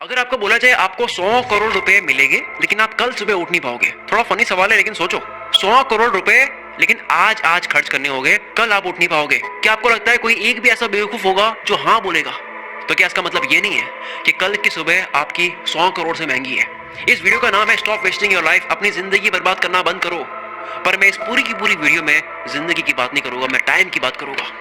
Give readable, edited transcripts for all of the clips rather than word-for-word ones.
अगर आपको बोला जाए आपको 100 करोड़ रुपए मिलेंगे लेकिन आप कल सुबह उठ नहीं पाओगे, थोड़ा फनी सवाल है लेकिन सोचो, 100 करोड़ रुपए लेकिन आज खर्च करने होंगे, कल आप उठ नहीं पाओगे। क्या आपको लगता है कोई एक भी ऐसा बेवकूफ होगा जो हाँ बोलेगा? तो क्या इसका मतलब ये नहीं है कि कल की सुबह आपकी 100 करोड़ से महंगी है? इस वीडियो का नाम है स्टॉप वेस्टिंग योर लाइफ, अपनी जिंदगी बर्बाद करना बंद करो। पर मैं इस पूरी की पूरी वीडियो में जिंदगी की बात नहीं करूंगा, मैं टाइम की बात करूंगा।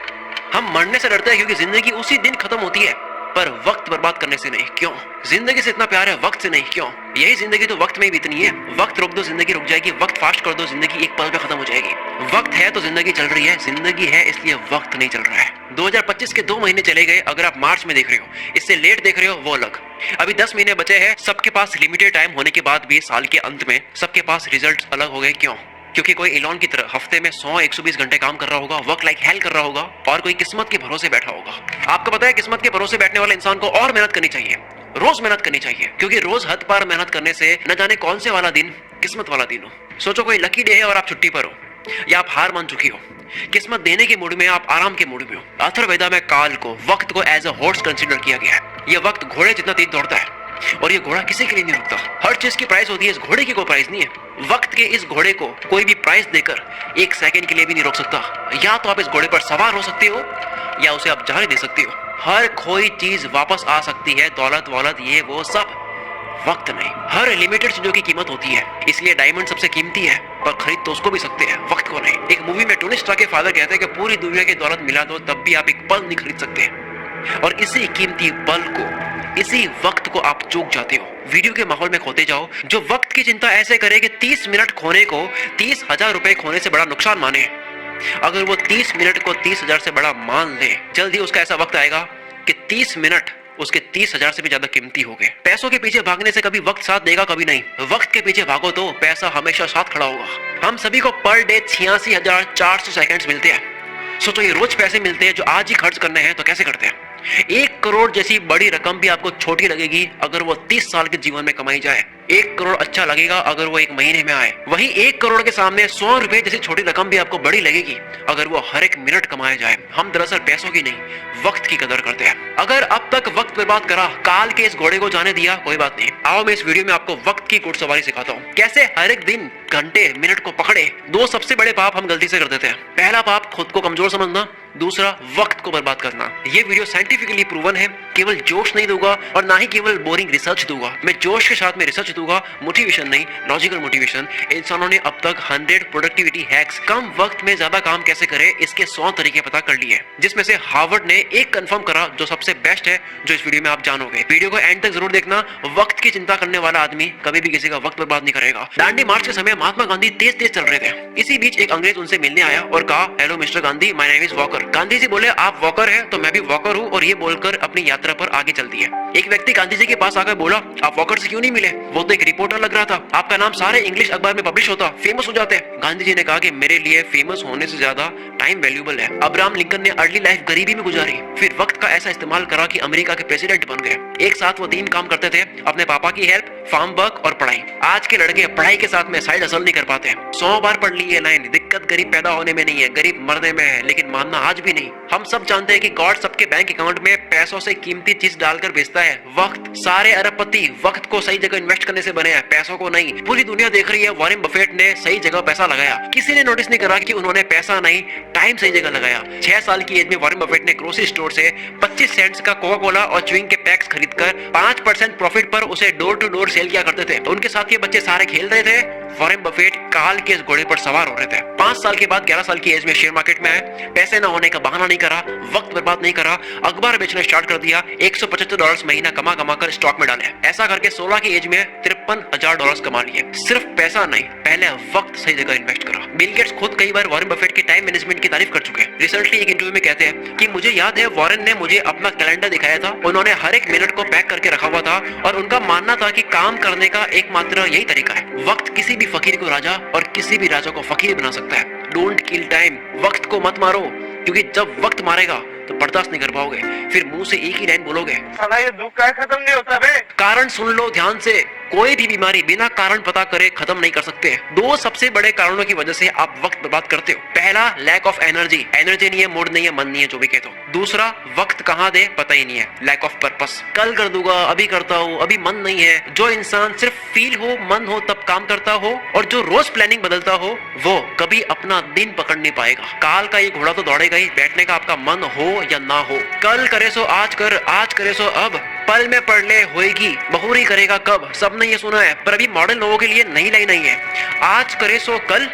हम मरने से डरते हैं क्योंकि जिंदगी उसी दिन खत्म होती है, पर वक्त बर्बाद करने से नहीं। क्यों? जिंदगी से इतना प्यार है, वक्त से नहीं। क्यों? यही जिंदगी तो वक्त में ही बीतनी है। वक्त रोक दो जिंदगी रुक जाएगी, वक्त फास्ट कर दो जिंदगी एक पल में खत्म हो जाएगी। वक्त है तो जिंदगी चल रही है, जिंदगी है इसलिए वक्त नहीं चल रहा है। 2025 के 2 महीने चले गए, अगर आप मार्च में देख रहे हो, इससे लेट देख रहे हो वो अलग। अभी 10 महीने बचे हैं, सबके पास लिमिटेड टाइम होने के बाद भी साल के अंत में सबके पास रिजल्ट अलग हो गए। क्यों? क्योंकि कोई एलॉन की तरह हफ्ते में 100-120 घंटे काम कर रहा होगा, वर्क लाइक हेल कर रहा होगा, और कोई किस्मत के भरोसे बैठा होगा। आपको पता है किस्मत के भरोसे बैठने वाले इंसान को और मेहनत करनी चाहिए, रोज मेहनत करनी चाहिए, क्योंकि रोज हद पार मेहनत करने से न जाने कौन से वाला दिन किस्मत वाला दिन हो। सोचो कोई लकी डे है और आप छुट्टी पर हो, या आप हार मान चुकी हो, किस्मत देने के मूड में, आप आराम के मूड में हो। अथर्ववेदा में काल को, वक्त को एज अ हॉर्स कंसीडर किया गया है। यह वक्त घोड़े जितना तेज दौड़ता है और ये घोड़ा किसी के लिए नहीं रुकता। हर चीज की प्राइस होती है, इस घोड़े की कोई प्राइस नहीं है। वक्त के इस घोड़े को कोई भी प्राइस देकर 1 सेकंड के लिए भी नहीं रोक सकता। या तो आप इस घोड़े पर सवार हो सकते हो या उसे आप जाने दे सकते हो। हर कोई चीज वापस आ सकती है, दौलत वौलत ये वो सब, वक्त नहीं। हर लिमिटेड चीजों की कीमत होती है, इसलिए डायमंड सबसे कीमती है, पर खरीद तो उसको भी सकते हैं, वक्त को नहीं। एक मूवी में टोनी स्टार्क के फादर कहते हैं कि पूरी दुनिया की दौलत मिला दो तब भी आप एक पल नहीं खरीद सकते, और इसी कीमती पल को, इसी वक्त को आप चूक जाते हो। वीडियो के माहौल में खोते जाओ। जो वक्त की चिंता ऐसे करे कि 30 मिनट खोने को 30,000 रुपए खोने से बड़ा नुकसान माने, अगर वो 30 मिनट को 30,000 से बड़ा मान ले, जल्द ही उसका ऐसा वक्त आएगा कि 30 मिनट उसके 30,000 से भी ज्यादा कीमती हो गए। पैसों के पीछे भागने से कभी वक्त साथ देगा, कभी नहीं। वक्त के पीछे भागो तो पैसा हमेशा साथ खड़ा होगा। हम सभी को पर डे 86,400 सेकंड्स मिलते हैं। सोचो ये रोज पैसे मिलते हैं जो आज ही खर्च करने हैं, तो कैसे करते हैं? 1 करोड़ जैसी बड़ी रकम भी आपको छोटी लगेगी अगर वो 30 साल के जीवन में कमाई जाए। 1 करोड़ अच्छा लगेगा अगर वो 1 महीने में आए। वही 1 करोड़ के सामने 100 रुपए जैसी छोटी रकम भी आपको बड़ी लगेगी अगर वो हर एक मिनट कमाया जाए। हम दरअसल पैसों की नहीं, वक्त की कदर करते हैं। अगर अब तक वक्त बर्बाद करा, काल के इस घोड़े को जाने दिया, कोई बात नहीं। आओ मैं इस वीडियो में आपको वक्त की घुड़सवारी सिखाता हूँ, कैसे हर एक दिन, घंटे, मिनट को पकड़े। 2 सबसे बड़े पाप हम गलती से कर देते हैं। पहला पाप खुद को कमजोर समझना, दूसरा वक्त को बर्बाद करना। ये वीडियो साइंटिफिकली प्रूवन है, केवल जोश नहीं दूंगा और ना ही केवल बोरिंग रिसर्च दूंगा। मैं जोश के साथ में रिसर्च दूंगा, मोटिवेशन नहीं, लॉजिकल मोटिवेशन। इंसानों ने अब तक 100 प्रोडक्टिविटी हैक्स, कम वक्त में ज्यादा काम कैसे करें, इसके 100 तरीके पता कर लिए, जिसमें से हार्वर्ड ने एक कंफर्म करा जो सबसे बेस्ट है, जो इस वीडियो में आप जानोगे। वीडियो को एंड तक जरूर देखना। वक्त की चिंता करने वाला आदमी कभी भी किसी का वक्त बर्बाद नहीं करेगा। दांडी मार्च के समय महात्मा गांधी तेज चल रहे थे। इसी बीच एक अंग्रेज उनसे मिलने आया और कहा, hello mister Gandhi, my name is Walker. Gandhi ji बोले, आप वॉकर हैं तो मैं भी वॉकर हूँ, और ये बोलकर अपनी यात्रा पर आगे चल दिए। एक व्यक्ति गांधी जी के पास आकर बोला, आप वॉकर से क्यों नहीं मिले? वो तो एक रिपोर्टर लग रहा था, आपका नाम सारे इंग्लिश अखबार में पब्लिश होता, फेमस हो जाते। गांधी जी ने कहा कि मेरे लिए फेमस होने से ज्यादा टाइम वैल्यूएबल है। अब्राहम लिंकन ने अर्ली लाइफ गरीबी में गुजारी, फिर वक्त का ऐसा इस्तेमाल करा कि अमेरिका के प्रेसिडेंट बन गए। एक साथ वो 3 काम करते थे, अपने पापा की हेल्प, फार्म वर्क और पढ़ाई। आज के लड़के पढ़ाई के साथ में साइड हसल नहीं कर पाते। 100 बार पढ़ ली ये लाइन, दिक्कत गरीब पैदा होने में नहीं है, गरीब मरने में है, लेकिन मानना आज भी नहीं। हम सब जानते हैं कि गॉड सबके बैंक अकाउंट में पैसों से कीमती चीज डालकर भेजता है, वक्त। सारे अरबपति वक्त को सही जगह इन्वेस्ट करने से बने हैं, पैसों को नहीं। पूरी दुनिया देख रही है वॉरेन बफेट ने सही जगह पैसा लगाया। किसी ने नोटिस नहीं करा कि उन्होंने पैसा नहीं, टाइम सही जगह लगाया। 6 साल की एज में वॉरेन बफेट ने ग्रोसरी स्टोर से 25 सेंट्स का कोका कोला और च्युइंग के पैक्स खरीदकर 5% प्रॉफिट पर उसे डोर टू डोर सेल किया करते थे। उनके साथ ये बच्चे सारे खेल रहे थे, वॉरेन बफेट काल के इस घोड़े पर सवार हो रहे थे। 5 साल के बाद 11 साल की एज में शेयर मार्केट में आए, पैसे न होने का बहाना नहीं करा, वक्त बर्बाद नहीं करा, अखबार बेचना स्टार्ट कर दिया, $175 महीना कमा कर स्टॉक में डाले। ऐसा करके 16 की एज में $53,000 कमा लिए। सिर्फ पैसा नहीं, पहले वक्त सही जगह इन्वेस्ट करा। बिल गेट्स खुद कई बार वॉरेन बफेट के टाइम मैनेजमेंट की तारीफ कर चुके हैं। रिसेंटली एक इंटरव्यू में कहते हैं कि मुझे याद है वॉरेन ने मुझे अपना कैलेंडर दिखाया था, उन्होंने हर एक मिनट को पैक करके रखा हुआ था, और उनका मानना था कि काम करने का एकमात्र यही तरीका है। वक्त किसी भी फकीर को राजा और किसी भी राजा को फकीर बना सकता है। डोंट किल टाइम, वक्त को मत मारो, क्योंकि जब वक्त मारेगा तो बर्दाश्त नहीं कर पाओगे, फिर मुंह से एक ही लाइन बोलोगे, साला ये दुख का खत्म नहीं होता बे। कारण सुन लो ध्यान से, कोई भी बीमारी बिना कारण पता करे खत्म नहीं कर सकते। दो सबसे बड़े कारणों की वजह से आप वक्त बर्बाद करते हो। पहला, लैक ऑफ एनर्जी नहीं है, मूड नहीं है, मन नहीं है, जो भी कहते हो। दूसरा, वक्त कहाँ दे पता ही नहीं है, लैक ऑफ पर्पस। कल कर दूंगा, अभी करता हूँ, अभी मन नहीं है। जो इंसान सिर्फ फील हो, मन हो तब काम करता हो और जो रोज प्लानिंग बदलता हो वो कभी अपना दिन पकड़ नहीं पाएगा। काल का ये घोड़ा तो दौड़ेगा ही, बैठने का आपका मन हो या ना हो। कल करे सो आज कर, आज करे सो अब, पल में पढ़ ले होएगी, बहुरी करेगा कब। सबने ये सुना है पर अभी मॉडर्न लोगों के लिए नई लाइन नहीं है। आज करे सो कल,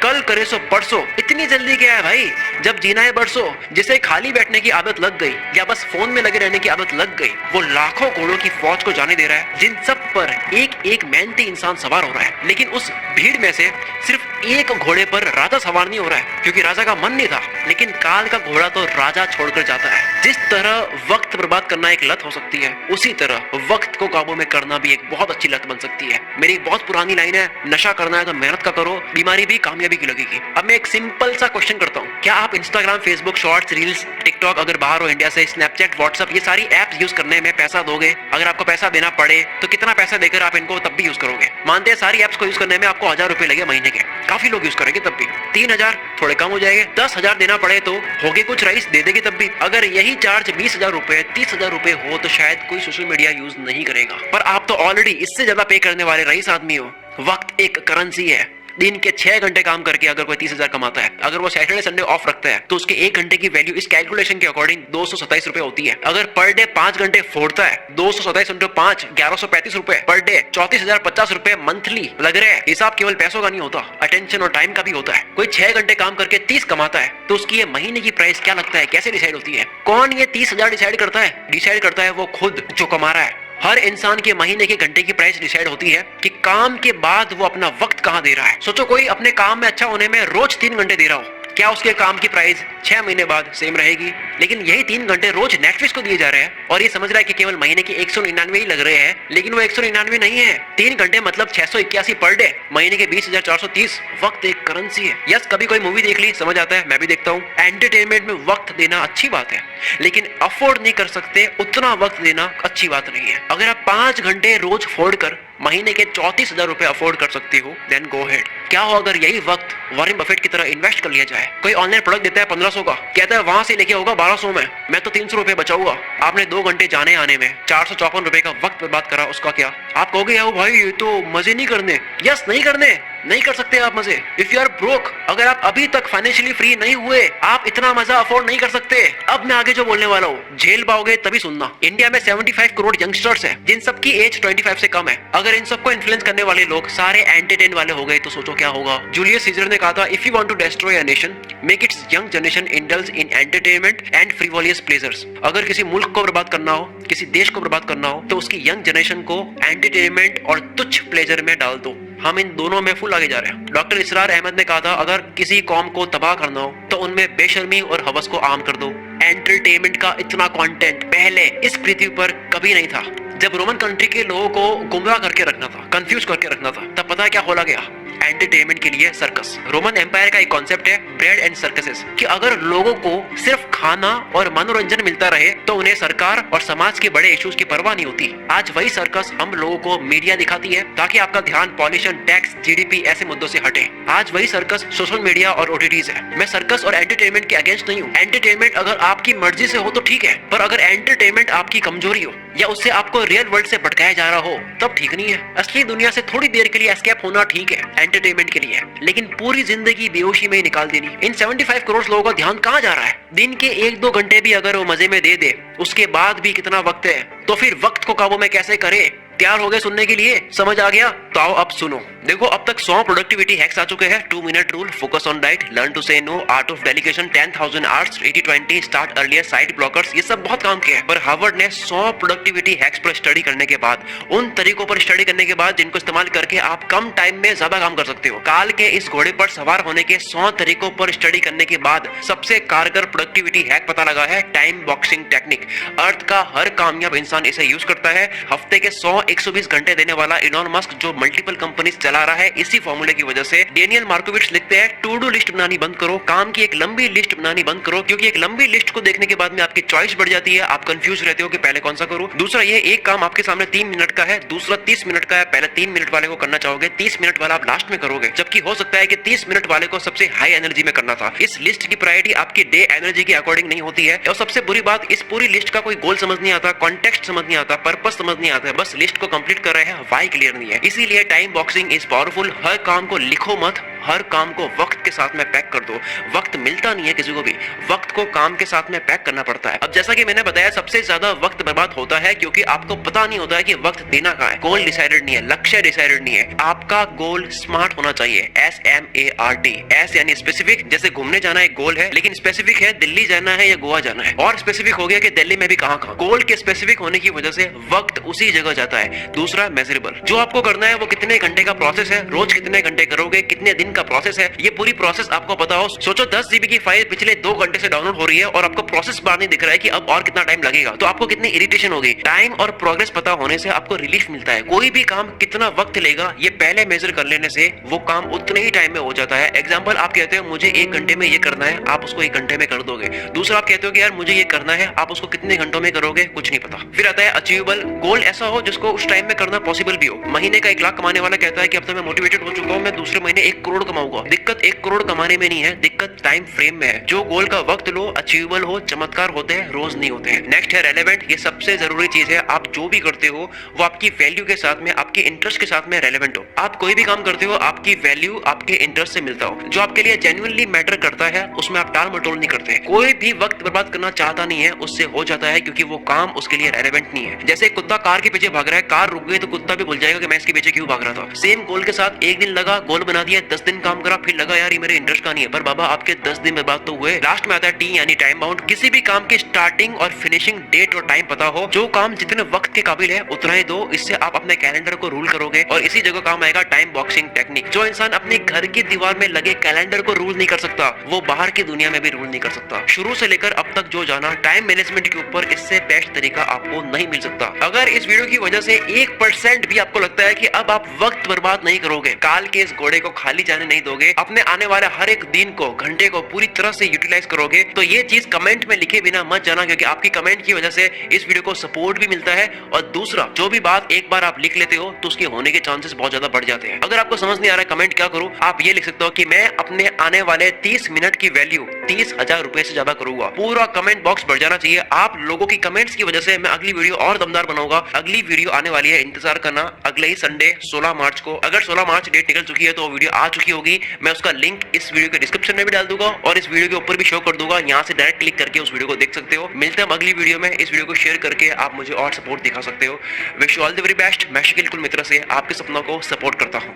कल करे सो परसों। इतनी जल्दी क्या है भाई, जब जीना है बरसों। जिसे खाली बैठने की आदत लग गई या बस फोन में लगे रहने की आदत लग गई, वो लाखों घोड़ों की फौज को जाने दे रहा है, जिन सब पर एक एक मेहनती इंसान सवार हो रहा है। लेकिन उस भीड़ में से सिर्फ एक घोड़े पर राजा सवार नहीं हो रहा है, क्योंकि राजा का मन नहीं था। लेकिन काल का घोड़ा तो राजा छोड़कर जाता है। जिस तरह वक्त बर्बाद करना एक लत हो सकती है, उसी तरह वक्त को काबू में करना भी एक बहुत अच्छी लत बन सकती है। मेरी एक बहुत पुरानी लाइन है, नशा करना है तो मेहनत का करो, बीमारी भी कामयाबी की लगेगी। अब मैं एक सिंपल सा क्वेश्चन करता हूँ, क्या आप Instagram, Facebook, shorts, reels, TikTok, अगर बाहर हो इंडिया से, स्नैपचैट, व्हाट्सएप, ये सारी एप्स यूज करने में पैसा दोगे? अगर आपको पैसा देना पड़े तो कितना पैसा देकर आप इनको तब भी यूज करोगे? मानते हैं सारी एप्स को यूज करने में आपको 1000 रुपए लगे महीने के, काफी लोग यूज करेंगे तब भी। 3000 थोड़े कम हो जाएंगे, 10,000 देना पड़े तो होगे कुछ रईस दे देगी तब भी। अगर यही चार्ज 20,000 रुपए, 30,000 रुपए हो तो शायद कोई सोशल मीडिया यूज नहीं करेगा। पर आप तो ऑलरेडी इससे ज्यादा पे करने वाले रईस आदमी हो। वक्त एक करेंसी है। दिन के 6 घंटे काम करके अगर कोई 30,000 कमाता है, अगर वो सैटरडे संडे ऑफ रखता है तो उसके 1 घंटे की वैल्यू इस कैलकुलेशन के अकॉर्डिंग 227 रुपए होती है। अगर पर डे 5 घंटे फोड़ता है, 227 इंटू 5, 1135 रुपए पर डे, 34,050 रुपए मंथली लग रहे हैं। हिसाब केवल पैसों का नहीं होता, अटेंशन और टाइम का भी होता है। कोई 6 घंटे काम करके 30 कमाता है तो उसकी ये महीने की प्राइस क्या लगता है, कैसे डिसाइड होती है? कौन ये 30,000 डिसाइड करता है? डिसाइड करता है वो खुद जो कमा रहा है। हर इंसान के महीने के घंटे की प्राइस डिसाइड होती है कि काम के बाद वो अपना वक्त कहाँ दे रहा है। सोचो कोई अपने काम में अच्छा होने में रोज 3 घंटे दे रहा हो, क्या उसके काम की प्राइस 6 महीने बाद सेम रहेगी? लेकिन यही 3 घंटे रोज नेटफ्लिक्स को दिए जा रहे हैं और ये समझ रहा है कि केवल महीने की 199 ही लग रहे हैं, लेकिन वो 199 नहीं है। 3 घंटे मतलब 681 पर डे, महीने के 20,430। वक्त एक करेंसी है। यस, कभी कोई मूवी देख ली, समझ आता है, मैं भी देखता हूँ। एंटरटेनमेंट में वक्त देना अच्छी बात है, लेकिन अफोर्ड नहीं कर सकते उतना वक्त देना अच्छी बात नहीं है। अगर आप 5 घंटे रोज फोड़ कर महीने के 34,000 रुपए अफोर्ड कर सकती हो, देन गो हेड। क्या हो अगर यही वक्त वॉरेन बफेट की तरह इन्वेस्ट कर लिया जाए? कोई ऑनलाइन प्रोडक्ट देता है 1500 का, कहता है वहां से लेके होगा 1200 में, मैं तो 300 रुपए बचाऊंगा। आपने 2 घंटे जाने आने में 454 रुपए का वक्त बर्बाद करा, उसका क्या? आप कहोगे यार भाई ये तो मजे नहीं करने। यस, नहीं करने, नहीं कर सकते आप मजे। इफ यू आर ब्रोक, अगर आप अभी तक फाइनेंशियली फ्री नहीं हुए, आप इतना मजा अफोर्ड नहीं कर सकते। अब मैं आगे जो बोलने वाला हूँ झेल पाओगे तभी सुनना। इंडिया में 75 करोड़ यंगस्टर्स हैं, जिन सबकी एज 25 से कम है। अगर इन सबको इन्फ्लुएंस करने वाले लोग सारे एंटरटेन वाले हो गए तो सोचो क्या होगा। जूलियस सीजर ने कहा था, if you want to destroy a nation, make its young generation indulge in entertainment and frivolous pleasures. अगर किसी मुल्क को बर्बाद करना हो, किसी देश को बर्बाद करना हो, तो उसकी यंग जनरेशन को एंटरटेनमेंट और तुच्छ प्लेजर में डाल दो। हम इन दोनों में फुल आगे जा रहे हैं। डॉक्टर इसरार अहमद ने कहा था, अगर किसी कौम को तबाह करना हो तो उनमें बेशर्मी और हवस को आम कर दो। एंटरटेनमेंट का इतना कंटेंट पहले इस पृथ्वी पर कभी नहीं था। जब रोमन कंट्री के लोगों को गुमराह करके रखना था, कंफ्यूज करके रखना था, तब पता है क्या खोला गया? एंटरटेनमेंट के लिए सर्कस। रोमन एम्पायर का एक कॉन्सेप्ट है ब्रेड एंड सर्कसेस, कि अगर लोगों को सिर्फ खाना और मनोरंजन मिलता रहे तो उन्हें सरकार और समाज के बड़े इश्यूज की परवाह नहीं होती। आज वही सर्कस हम लोगों को मीडिया दिखाती है ताकि आपका ध्यान पॉल्यूशन, टैक्स, जीडीपी ऐसे मुद्दों से हटे। आज वही सर्कस सोशल मीडिया और ओटीटीज है। मैं सर्कस और एंटरटेनमेंट के अगेंस्ट नहीं हूँ। एंटरटेनमेंट अगर आपकी मर्जी से हो तो ठीक है, पर अगर एंटरटेनमेंट आपकी कमजोरी हो या उससे आपको रियल वर्ल्ड से भटकाया जा रहा हो तब ठीक नहीं है। असली दुनिया से थोड़ी देर के लिए एस्केप होना ठीक है एंटरटेनमेंट के लिए, लेकिन पूरी जिंदगी बेहोशी में ही निकाल देनी। इन 75 करोड़ लोगों का ध्यान कहाँ जा रहा है? दिन के 1-2 घंटे भी अगर वो मजे में दे दे, उसके बाद भी कितना वक्त है, तो फिर वक्त को काबू में कैसे करे? तैयार हो गए सुनने के लिए? समझ आ गया? तो आओ अब सुनो। देखो, अब तक 100 प्रोडक्टिविटी हैक्स आ चुके हैं। 2 minute rule, focus on diet, learn to say no, art of delegation, 10,000 hours, 80-20, start earlier, side blockers, ये सब बहुत काम किया है। पर हार्वर्ड ने 100 प्रोडक्टिविटी हैक्स पर स्टडी करने के बाद, उन तरीकों पर स्टडी करने के बाद जिनको इस्तेमाल करके आप कम टाइम में ज्यादा काम कर सकते हो, काल के इस घोड़े पर सवार होने के 100 तरीकों पर स्टडी करने के बाद सबसे कारगर प्रोडक्टिविटी हैक पता लगा है, टाइम बॉक्सिंग टेक्निक। अर्थ का हर कामयाब इंसान इसे यूज करता है। हफ्ते के 100-120 घंटे देने वाला इलॉन मस्क, जो मल्टीपल कंपनीज चला रहा है इसी फॉर्मूले की वजह से। डेनियल मार्कोविट्ज लिखते हैं टू डू लिस्ट बनानी बंद करो, काम की एक लंबी लिस्ट बनानी बंद करो, क्योंकि एक लंबी लिस्ट को देखने के बाद में आपकी चॉइस बढ़ जाती है, आप कंफ्यूज रहते हो कि पहले कौन सा करूं। दूसरा ये एक काम आपके सामने 3 मिनट का है, दूसरा 30 मिनट का है, पहले 3 मिनट वाले को करना चाहोगे, 30 मिनट वाला आप लास्ट में करोगे, जबकि हो सकता है कि 30 मिनट वाले को सबसे हाई एनर्जी में करना था। इस लिस्ट की प्रायोरिटी आपकी डे एनर्जी के अकॉर्डिंग नहीं होती है। और सबसे बुरी बात, इस पूरी लिस्ट का कोई गोल समझ नहीं आता, कॉन्टेक्स्ट समझ नहीं आता, पर्पस समझ नहीं आता, बस लिस्ट को कंप्लीट कर रहे हैं, व्हाई क्लियर नहीं है। इसीलिए टाइम बॉक्सिंग इज पावरफुल। हर काम को लिखो मत, हर काम को वक्त के साथ में पैक कर दो। वक्त मिलता नहीं है किसी को भी, वक्त को काम के साथ में पैक करना पड़ता है। अब जैसा कि मैंने बताया, सबसे ज्यादा वक्त बर्बाद होता है क्योंकि आपको पता नहीं होता है कि वक्त देना कहाँ है। गोल डिसाइडेड नहीं है, लक्ष्य डिसाइडेड नहीं है। आपका गोल स्मार्ट होना चाहिए, SMART। एस यानी स्पेसिफिक, जैसे घूमने जाना एक गोल है, लेकिन स्पेसिफिक है दिल्ली जाना है या गोवा जाना है, और स्पेसिफिक हो गया कि दिल्ली में भी कहाँ कहाँ। गोल के स्पेसिफिक होने की वजह से वक्त उसी जगह जाता है। दूसरा मेजरेबल, जो आपको करना है वो कितने घंटे का प्रोसेस है, रोज कितने घंटे करोगे, कितने दिन का प्रोसेस है, ये पूरी प्रोसेस आपको पता हो। सोचो 10 GB की फाइल पिछले 2 घंटे से डाउनलोड हो रही है और आपको प्रोसेस बार नहीं दिख रहा है कि अब और कितना टाइम लगेगा, तो आपको कितनी इरिटेशन होगी। टाइम और प्रोग्रेस पता होने से आपको रिलीफ मिलता है। कोई भी काम कितना वक्त लेगा ये पहले मेजर कर लेने से वो काम उतने ही टाइम में हो जाता है। एग्जाम्पल, आप कहते हो मुझे 1 घंटे में ये करना है, आप उसको 1 घंटे में कर दोगे। दूसरा, आप कहते हो कि यार मुझे ये करना है, आप उसको कितने घंटों में करोगे, कुछ नहीं पता। फिर आता है अचीवेबल, गोल ऐसा हो जिसको उस टाइम में करना पॉसिबल भी हो। महीने का 1 लाख कमाने वाला कहता है कि अब तो मैं मोटिवेटेड हो चुका हूँ, मैं दूसरे महीने 1 करोड़ कमाऊंगा। दिक्कत 1 करोड़ कमाने में नहीं है, दिक्कत टाइम फ्रेम में है। जो गोल का वक्त लो, अचीवेबल हो, चमत्कार होते हैं, रोज नहीं होते हैं। नेक्स्ट है रेलेवेंट। ये सबसे जरूरी चीज है। आप जो भी करते हो वो आपकी वैल्यू के साथ में, आपके इंटरेस्ट के साथ में रेलेवेंट हो। आप कोई भी काम करते हो, आपकी वैल्यू आपके इंटरेस्ट से मिलता हो। जो आपके लिए जेन्युइनली मैटर करता है उसमें आप टाल मटोल नहीं करते। कोई भी वक्त बर्बाद करना चाहता नहीं है, उससे हो जाता है, क्योंकि वो काम उसके लिए रेलेवेंट नहीं है। जैसे कुत्ता कार के पीछे भाग रहा है, कार रुक गई तो कुत्ता भी भूल जाएगा कि मैं इसके पीछे क्यों भाग रहा था। सेम गोल के साथ 1 दिन लगा, गोल बना दिया, 10 दिन काम करा, फिर लगा यार ये मेरे इंटरेस्ट का नहीं है, पर बाबा आपके 10 दिन बर्बाद तो हुए। लास्ट में आता है T यानी टाइम बाउंड। किसी भी काम की स्टार्टिंग और फिनिशिंग डेट और टाइम पता हो। जो काम जितने वक्त के काबिल है उतना ही दो, इससे आप अपने कैलेंडर को रूल करोगे और इसी जगह काम आएगा टाइम बॉक्सिंग टेक्निक। जो इंसान अपने घर की दीवार में लगे कैलेंडर को रूल नहीं कर सकता, वो बाहर की दुनिया में भी रूल नहीं कर सकता। शुरू से लेकर अब तक जो जाना टाइम मैनेजमेंट के ऊपर, इससे बेस्ट तरीका आपको नहीं मिल सकता। अगर इस वीडियो की वजह से 1% भी आपको लगता है कि अब आप वक्त बर्बाद नहीं करोगे, काल के इस घोड़े को खाली जाने नहीं दोगे, अपने आने वाले हर एक दिन को, घंटे को पूरी तरह से यूटिलाइज करोगे, तो ये चीज कमेंट में लिखे बिना मत जाना, क्योंकि आपकी कमेंट की वजह से इस वीडियो को सपोर्ट भी मिलता है। और दूसरा, जो भी बात एक बार आप लिख लेते हो तो उसके होने के चांसेस बहुत ज्यादा बढ़ जाते हैं। अगर आपको समझ नहीं आ रहा है कमेंट क्या करूं, आप ये लिख सकते हो कि मैं अपने आने वाले 30 मिनट की वैल्यू 30,000 रुपए से ज्यादा करूंगा। पूरा कमेंट बॉक्स भर जाना चाहिए। आप लोगों की कमेंट्स की वजह से मैं अगली वीडियो और दमदार बनाऊंगा। अगली वीडियो आने वाली है, इंतजार करना, अगले ही संडे 16 मार्च को। अगर 16 मार्च डेट निकल चुकी है तो वीडियो आ चुकी होगी। मैं उसका लिंक इस वीडियो के डिस्क्रिप्शन में भी डाल दूंगा और इस वीडियो के ऊपर भी शो कर दूंगा। यहाँ से डायरेक्ट क्लिक करके उस वीडियो को देख सकते हो। मिलते हैं अगली वीडियो में। इस वीडियो को शेयर करके आप मुझे और सपोर्ट दिखा सकते हो। Wish you all the very best. मैं शकील कुल मित्र से आपके सपनों को सपोर्ट करता हूँ।